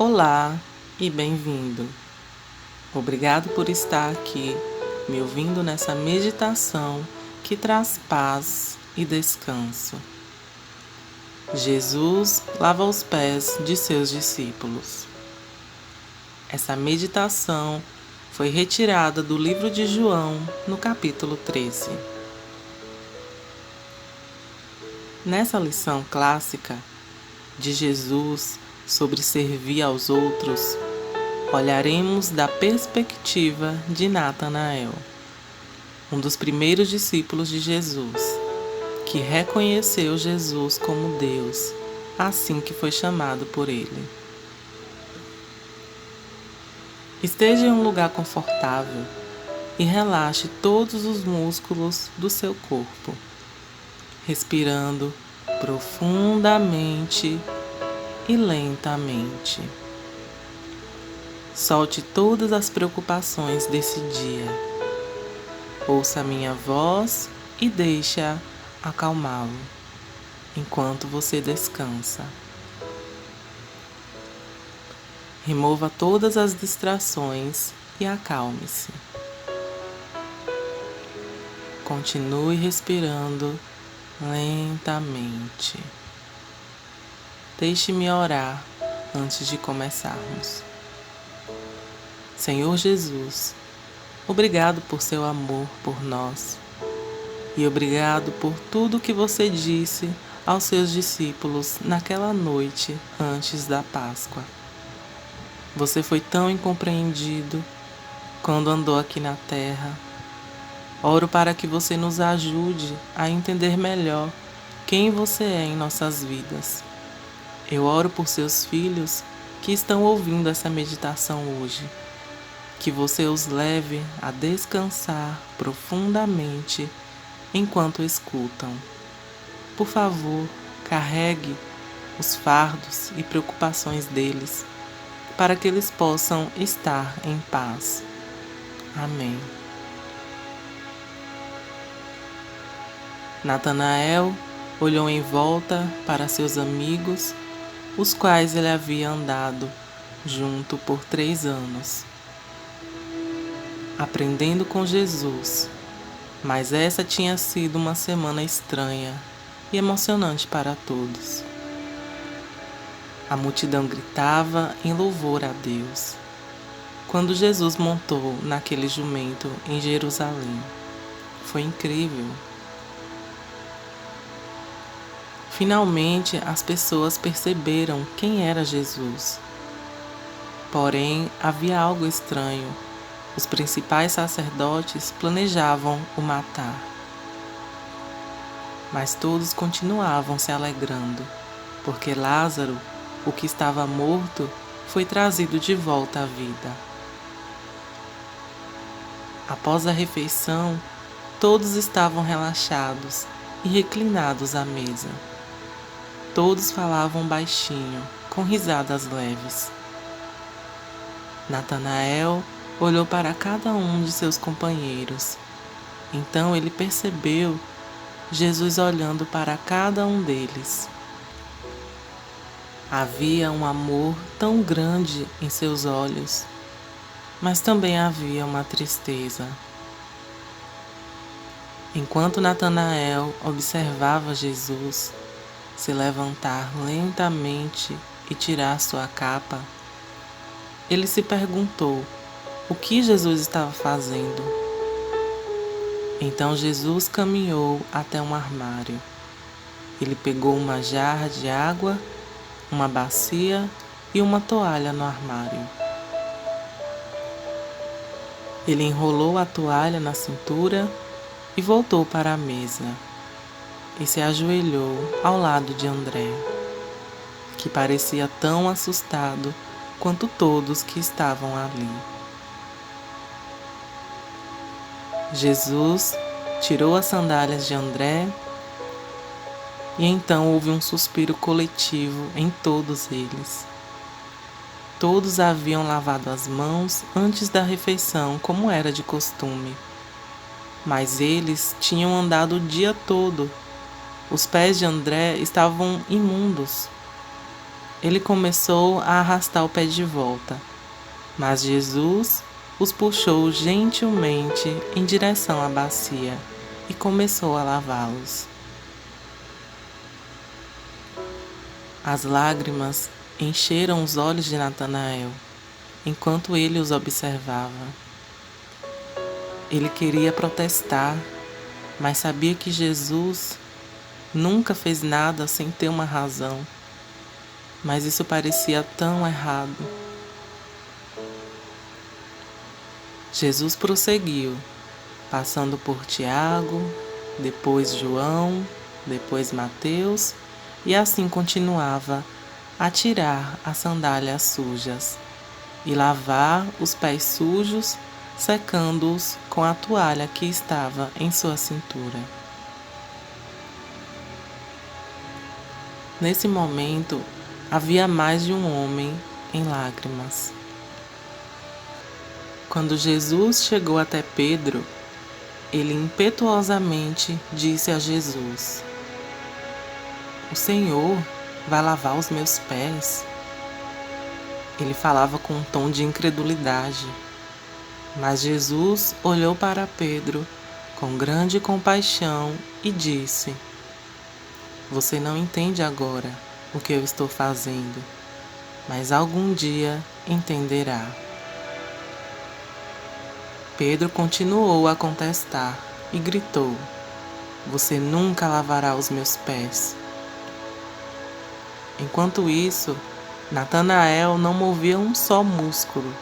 Olá e bem-vindo. Obrigado por estar aqui me ouvindo nessa meditação que traz paz e descanso. Jesus lava os pés de seus discípulos. Essa meditação foi retirada do livro de João, no capítulo 13. Nessa lição clássica de Jesus sobre servir aos outros, olharemos da perspectiva de Natanael, um dos primeiros discípulos de Jesus, que reconheceu Jesus como Deus, assim que foi chamado por ele. Esteja em um lugar confortável e relaxe todos os músculos do seu corpo, respirando profundamente e lentamente. Solte todas as preocupações desse dia. Ouça a minha voz e deixe-a acalmá-lo, enquanto você descansa. Remova todas as distrações e acalme-se. Continue respirando lentamente. Deixe-me orar antes de começarmos. Senhor Jesus, obrigado por seu amor por nós e obrigado por tudo que você disse aos seus discípulos naquela noite antes da Páscoa. Você foi tão incompreendido quando andou aqui na terra. Oro para que você nos ajude a entender melhor quem você é em nossas vidas. Eu oro por seus filhos que estão ouvindo essa meditação hoje. Que você os leve a descansar profundamente enquanto escutam. Por favor, carregue os fardos e preocupações deles, para que eles possam estar em paz. Amém. Natanael olhou em volta para seus amigos, os quais ele havia andado junto por 3 anos, aprendendo com Jesus, mas essa tinha sido uma semana estranha e emocionante para todos. A multidão gritava em louvor a Deus quando Jesus montou naquele jumento em Jerusalém. Foi incrível. Finalmente as pessoas perceberam quem era Jesus. Porém, havia algo estranho. Os principais sacerdotes planejavam o matar. Mas todos continuavam se alegrando, porque Lázaro, o que estava morto, foi trazido de volta à vida. Após a refeição, todos estavam relaxados e reclinados à mesa. Todos falavam baixinho, com risadas leves. Natanael olhou para cada um de seus companheiros. Então ele percebeu Jesus olhando para cada um deles. Havia um amor tão grande em seus olhos, mas também havia uma tristeza. Enquanto Natanael observava Jesus se levantar lentamente e tirar sua capa, ele se perguntou o que Jesus estava fazendo. Então Jesus caminhou até um armário. Ele pegou uma jarra de água, uma bacia e uma toalha no armário. Ele enrolou a toalha na cintura e voltou para a mesa. E se ajoelhou ao lado de André, que parecia tão assustado quanto todos que estavam ali. Jesus tirou as sandálias de André e então houve um suspiro coletivo em todos eles. Todos haviam lavado as mãos antes da refeição, como era de costume. Mas eles tinham andado o dia todo. Os pés de André estavam imundos. ele começou a arrastar o pé de volta, mas Jesus os puxou gentilmente em direção à bacia e começou a lavá-los. As lágrimas encheram os olhos de Natanael, enquanto ele os observava. Ele queria protestar, mas sabia que Jesus nunca fez nada sem ter uma razão. Mas isso parecia tão errado. Jesus prosseguiu, passando por Tiago, depois João, depois Mateus, e assim continuava a tirar as sandálias sujas e lavar os pés sujos, secando-os com a toalha que estava em sua cintura. Nesse momento, havia mais de um homem em lágrimas. Quando Jesus chegou até Pedro, ele impetuosamente disse a Jesus: "O Senhor vai lavar os meus pés?" Ele falava com um tom de incredulidade, mas Jesus olhou para Pedro com grande compaixão e disse: "Você não entende agora o que eu estou fazendo, mas algum dia entenderá." Pedro continuou a contestar e gritou: "Você nunca lavará os meus pés." Enquanto isso, Natanael não movia um só músculo.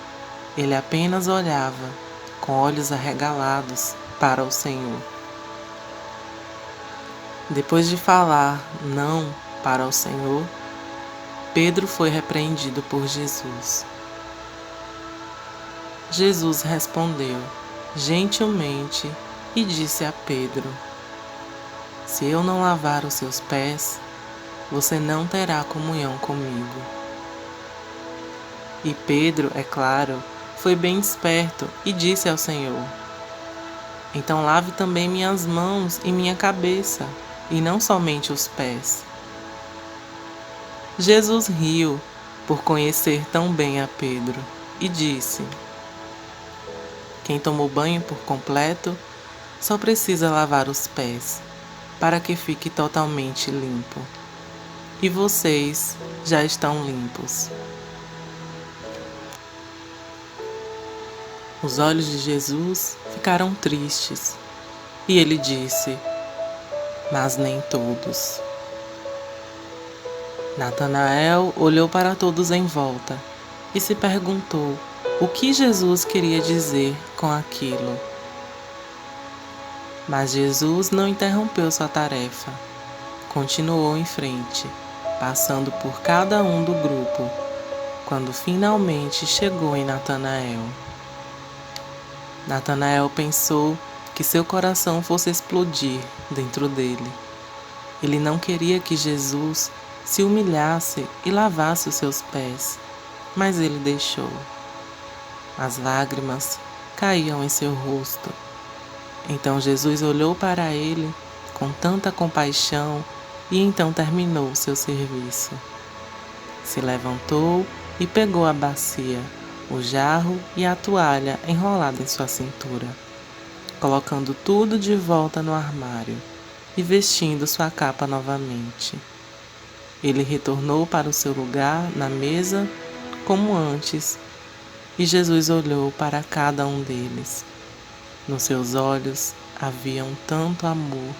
Ele apenas olhava, com olhos arregalados, para o Senhor. Depois de falar não para o Senhor, Pedro foi repreendido por Jesus. Jesus respondeu gentilmente e disse a Pedro: "Se eu não lavar os seus pés, você não terá comunhão comigo." E Pedro, é claro, foi bem esperto e disse ao Senhor: "Então lave também minhas mãos e minha cabeça, e não somente os pés." Jesus riu por conhecer tão bem a Pedro e disse: "Quem tomou banho por completo só precisa lavar os pés, para que fique totalmente limpo. E vocês já estão limpos." Os olhos de Jesus ficaram tristes e ele disse: "Mas nem todos." Natanael olhou para todos em volta e se perguntou o que Jesus queria dizer com aquilo. Mas Jesus não interrompeu sua tarefa. Continuou em frente, passando por cada um do grupo, quando finalmente chegou em Natanael. Natanael pensou que seu coração fosse explodir dentro dele. Ele não queria que Jesus se humilhasse e lavasse os seus pés, mas ele deixou. As lágrimas caíam em seu rosto. Então Jesus olhou para ele com tanta compaixão e então terminou seu serviço. Se levantou e pegou a bacia, o jarro e a toalha enrolada em sua cintura, colocando tudo de volta no armário e vestindo sua capa novamente. Ele retornou para o seu lugar na mesa como antes, e Jesus olhou para cada um deles. Nos seus olhos havia um tanto amor,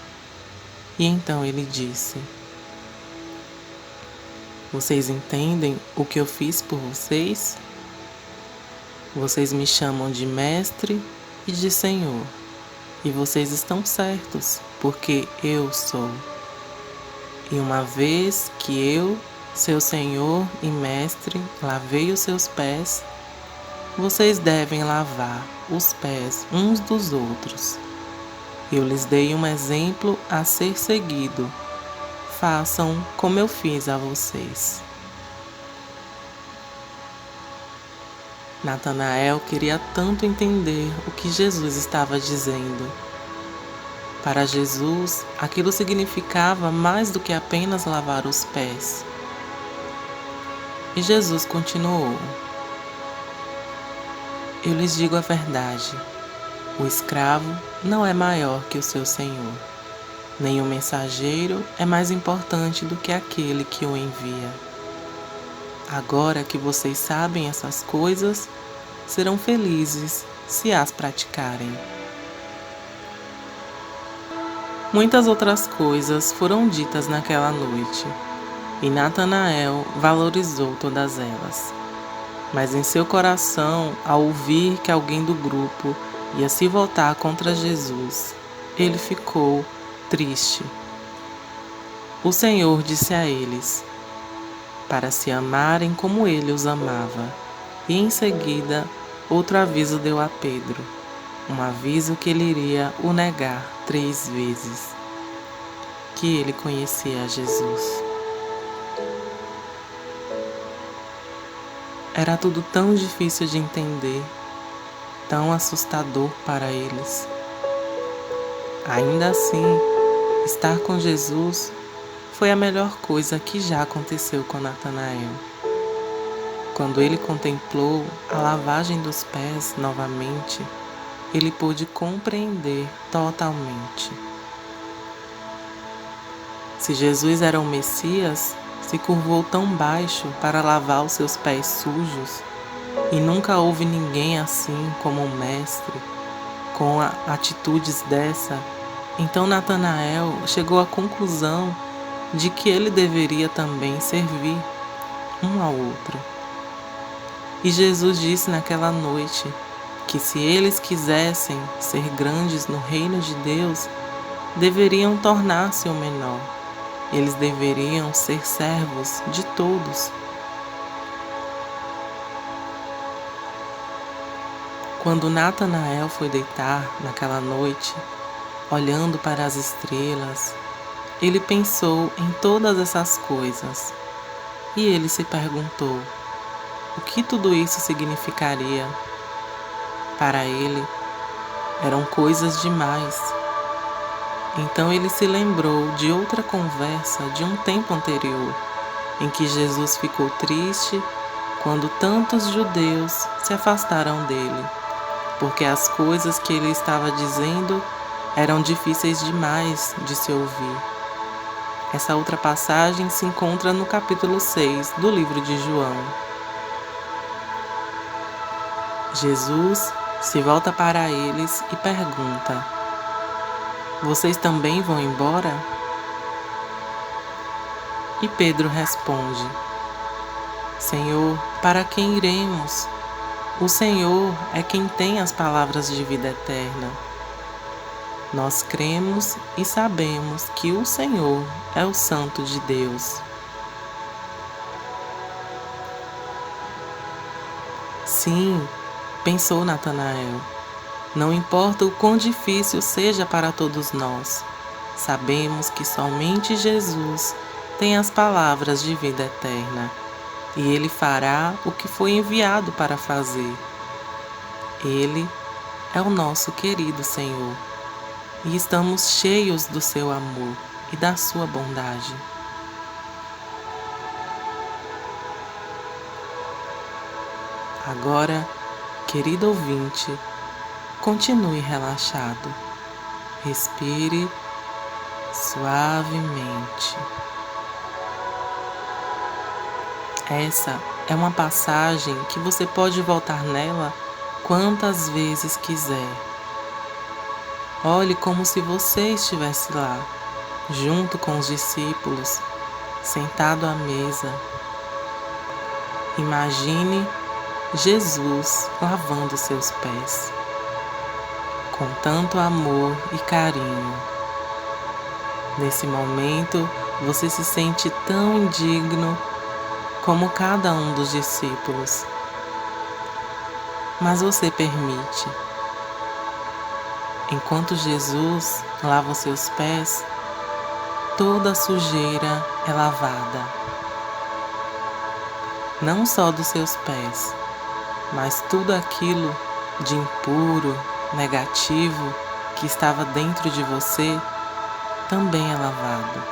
e então ele disse: "Vocês entendem o que eu fiz por vocês? Vocês me chamam de mestre e de Senhor, e vocês estão certos, porque eu sou. E uma vez que eu, seu Senhor e mestre, lavei os seus pés, vocês devem lavar os pés uns dos outros. Eu lhes dei um exemplo a ser seguido. Façam como eu fiz a vocês." Natanael queria tanto entender o que Jesus estava dizendo. Para Jesus, aquilo significava mais do que apenas lavar os pés. E Jesus continuou: Eu lhes digo a verdade, o escravo não é maior que o seu senhor, nem o mensageiro é mais importante do que aquele que o envia. Agora que vocês sabem essas coisas, serão felizes se as praticarem. Muitas outras coisas foram ditas naquela noite, e Natanael valorizou todas elas. Mas em seu coração, ao ouvir que alguém do grupo ia se voltar contra Jesus, ele ficou triste. O Senhor disse a eles para se amarem como ele os amava, e em seguida outro aviso deu a Pedro, um aviso que ele iria o negar 3 vezes, que ele conhecia Jesus. Era tudo tão difícil de entender, tão assustador para eles. Ainda assim, estar com Jesus foi a melhor coisa que já aconteceu com Natanael. Quando ele contemplou a lavagem dos pés novamente, ele pôde compreender totalmente. Se Jesus era o Messias, se curvou tão baixo para lavar os seus pés sujos, e nunca houve ninguém assim como o Mestre, com atitudes dessa, então Natanael chegou à conclusão de que ele deveria também servir um ao outro. E Jesus disse naquela noite que se eles quisessem ser grandes no reino de Deus, deveriam tornar-se o menor. Eles deveriam ser servos de todos. Quando Natanael foi deitar naquela noite, olhando para as estrelas, ele pensou em todas essas coisas. E ele se perguntou o que tudo isso significaria. Para ele, eram coisas demais. Então ele se lembrou de outra conversa de um tempo anterior, em que Jesus ficou triste quando tantos judeus se afastaram dele, porque as coisas que ele estava dizendo eram difíceis demais de se ouvir. Essa outra passagem se encontra no capítulo 6 do livro de João. Jesus se volta para eles e pergunta: Vocês também vão embora? E Pedro responde: Senhor, para quem iremos? O Senhor é quem tem as palavras de vida eterna. Nós cremos e sabemos que o Senhor é o Santo de Deus. Sim, pensou Natanael, não importa o quão difícil seja para todos nós, sabemos que somente Jesus tem as palavras de vida eterna, e Ele fará o que foi enviado para fazer. Ele é o nosso querido Senhor, e estamos cheios do seu amor e da sua bondade. Agora, querido ouvinte, continue relaxado. Respire suavemente. Essa é uma passagem que você pode voltar nela quantas vezes quiser. Olhe como se você estivesse lá, junto com os discípulos, sentado à mesa. Imagine Jesus lavando seus pés, com tanto amor e carinho. Nesse momento, você se sente tão indigno como cada um dos discípulos. Mas você permite. Enquanto Jesus lava os seus pés, toda a sujeira é lavada. Não só dos seus pés, mas tudo aquilo de impuro, negativo que estava dentro de você também é lavado.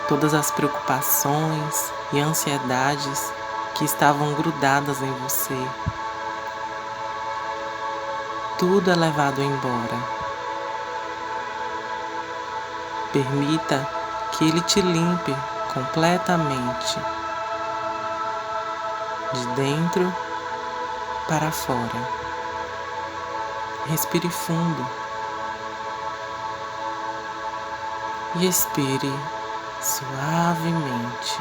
Todas as preocupações, e ansiedades que estavam grudadas em você. Tudo é levado embora. Permita que Ele te limpe completamente, de dentro para fora. Respire fundo e expire suavemente.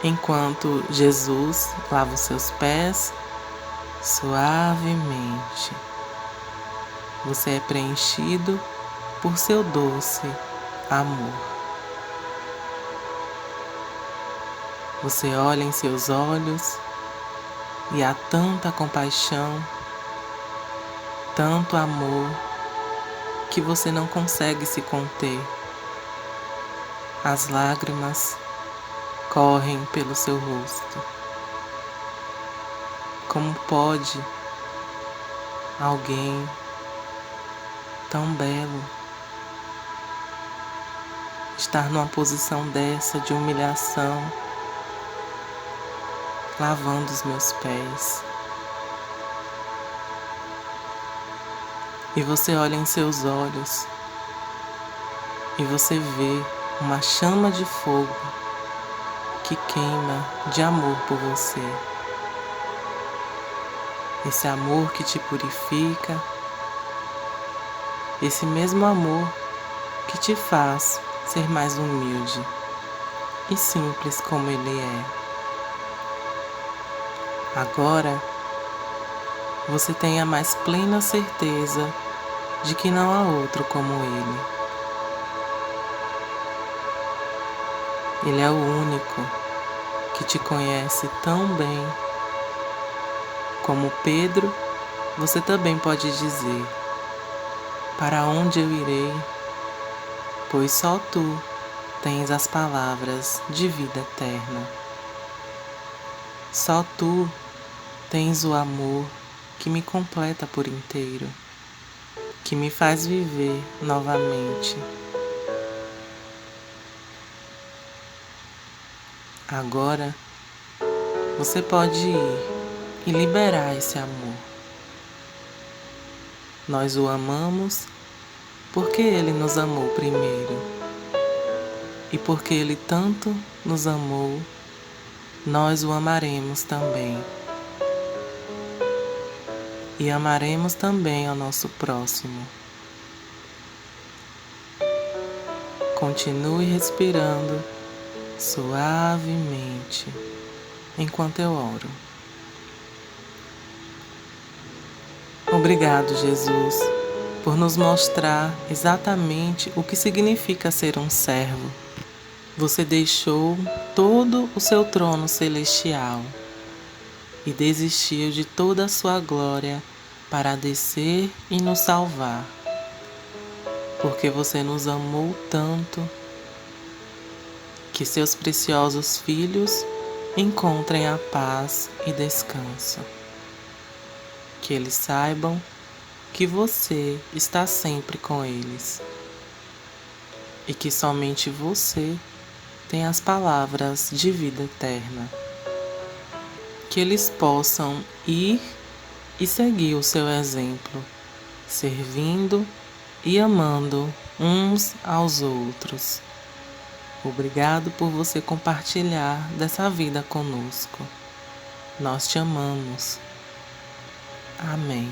Enquanto Jesus lava os seus pés suavemente, você é preenchido por seu doce amor. Você olha em seus olhos e há tanta compaixão, tanto amor, que você não consegue se conter. As lágrimas correm pelo seu rosto. Como pode alguém tão belo estar numa posição dessa de humilhação, lavando os meus pés? E você olha em seus olhos e você vê uma chama de fogo que queima de amor por você. Esse amor que te purifica, esse mesmo amor que te faz ser mais humilde e simples como Ele é. Agora, você tem a mais plena certeza de que não há outro como Ele. Ele é o único que te conhece tão bem. Como Pedro, você também pode dizer: para onde eu irei? Pois só tu tens as palavras de vida eterna. Só tu tens o amor que me completa por inteiro, que me faz viver novamente. Agora, você pode ir e liberar esse amor. Nós o amamos porque Ele nos amou primeiro. E porque Ele tanto nos amou, nós o amaremos também. E amaremos também ao nosso próximo. Continue respirando suavemente enquanto eu oro. Obrigado, Jesus, por nos mostrar exatamente o que significa ser um servo. Você deixou todo o seu trono celestial e desistiu de toda a sua glória para descer e nos salvar, porque você nos amou tanto. Que seus preciosos filhos encontrem a paz e descanso. Que eles saibam que você está sempre com eles e que somente você tem as palavras de vida eterna. Que eles possam ir e seguir o seu exemplo, servindo e amando uns aos outros. Obrigado por você compartilhar dessa vida conosco. Nós te amamos. Amém.